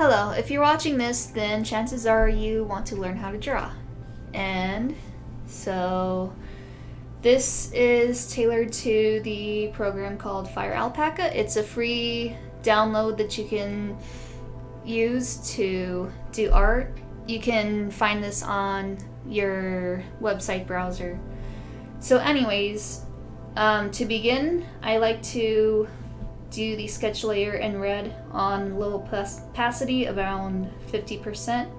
Hello, if you're watching this, then chances are you want to learn how to draw. And so this is tailored to the program called Fire Alpaca. It's a free download that you can use to do art. You can find this on your website browser. So anyways, to begin, I like to do the sketch layer in red on low opacity, around 50%.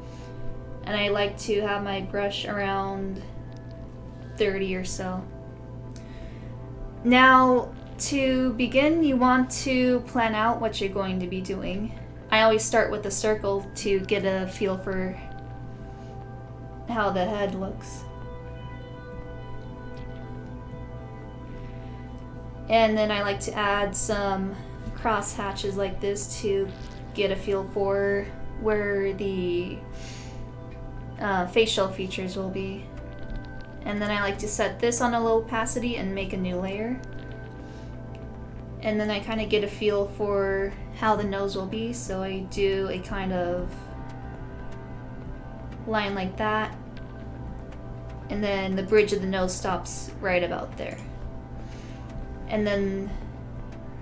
And I like to have my brush around 30 or so. Now, to begin, you want to plan out what you're going to be doing. I always start with a circle to get a feel for how the head looks. And then I like to add some cross hatches like this to get a feel for where the facial features will be. And then I like to set this on a low opacity and make a new layer. And then I kind of get a feel for how the nose will be, so I do a kind of line like that. And then the bridge of the nose stops right about there. And then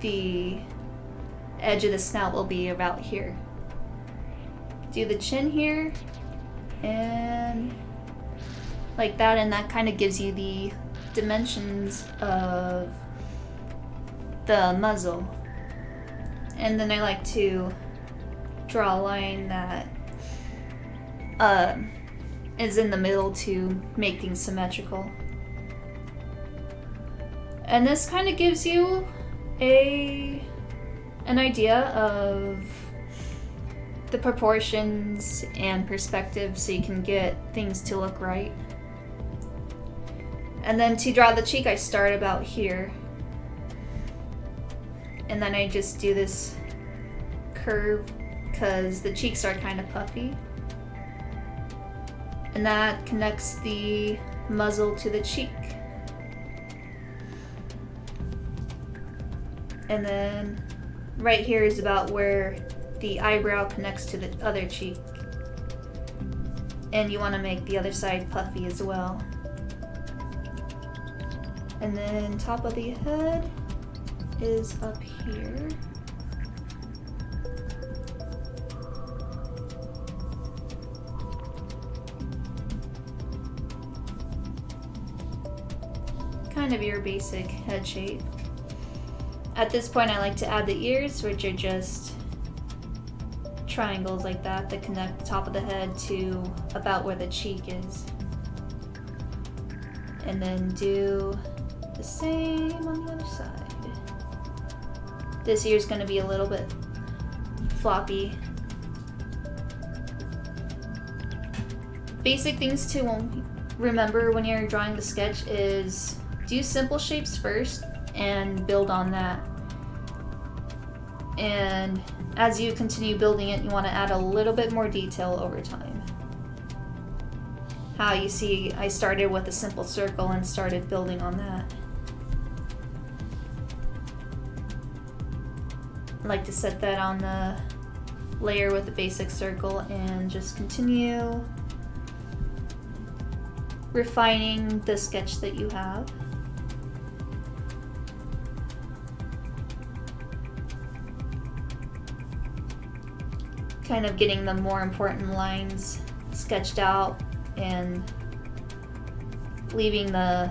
the edge of the snout will be about here. Do the chin here, and like that, and that kind of gives you the dimensions of the muzzle. And then I like to draw a line that is in the middle to make things symmetrical. And this kind of gives you an idea of the proportions and perspective, so you can get things to look right. And then to draw the cheek, I start about here. And then I just do this curve because the cheeks are kind of puffy. And that connects the muzzle to the cheek. And then right here is about where the eyebrow connects to the other cheek. And you want to make the other side puffy as well. And then top of the head is up here. Kind of your basic head shape. At this point, I like to add the ears, which are just triangles like that connect the top of the head to about where the cheek is. And then do the same on the other side. This ear is going to be a little bit floppy. Basic things to remember when you're drawing the sketch is do simple shapes first and build on that. And as you continue building it, you want to add a little bit more detail over time. How you see I started with a simple circle and started building on that. I like to set that on the layer with the basic circle and just continue refining the sketch that you have. Kind of getting the more important lines sketched out and leaving the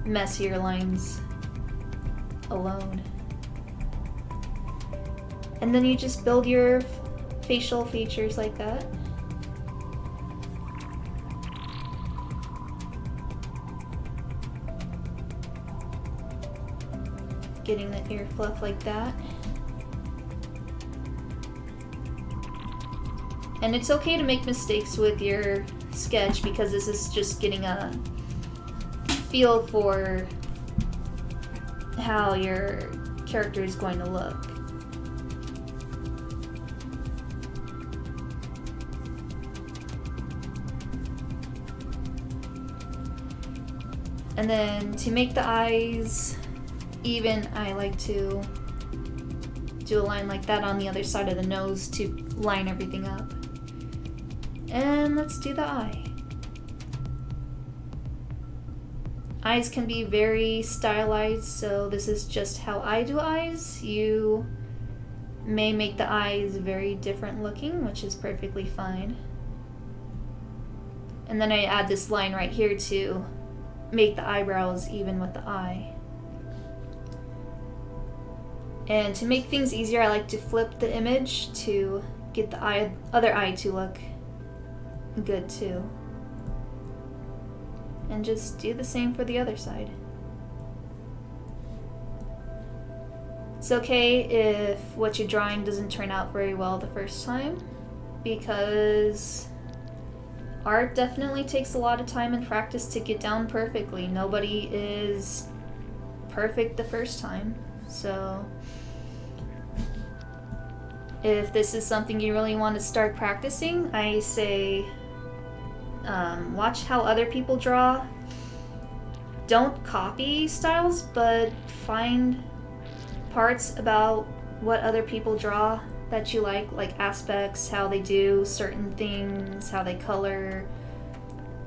messier lines alone. And then you just build your facial features like that. Getting the ear fluff like that. And it's okay to make mistakes with your sketch because this is just getting a feel for how your character is going to look. And then to make the eyes even, I like to do a line like that on the other side of the nose to line everything up. And let's do the eye. Eyes can be very stylized, so this is just how I do eyes. You may make the eyes very different looking, which is perfectly fine. And then I add this line right here to make the eyebrows even with the eye. And to make things easier, I like to flip the image to get the other eye to look good too. And just do the same for the other side. It's okay if what you're drawing doesn't turn out very well the first time, because art definitely takes a lot of time and practice to get down perfectly. Nobody is perfect the first time. So if this is something you really want to start practicing, I say watch how other people draw. Don't copy styles, but find parts about what other people draw that you like aspects, how they do certain things, how they color.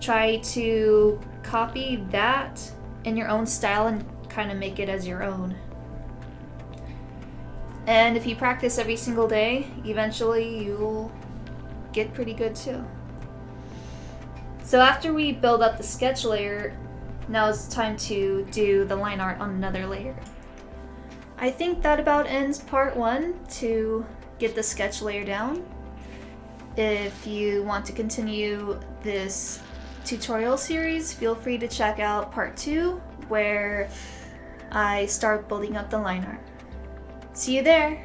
Try to copy that in your own style and kind of make it as your own. And if you practice every single day, eventually you'll get pretty good too. So after we build up the sketch layer, now it's time to do the line art on another layer. I think that about ends part 1 to get the sketch layer down. If you want to continue this tutorial series, feel free to check out part 2, where I start building up the line art. See you there!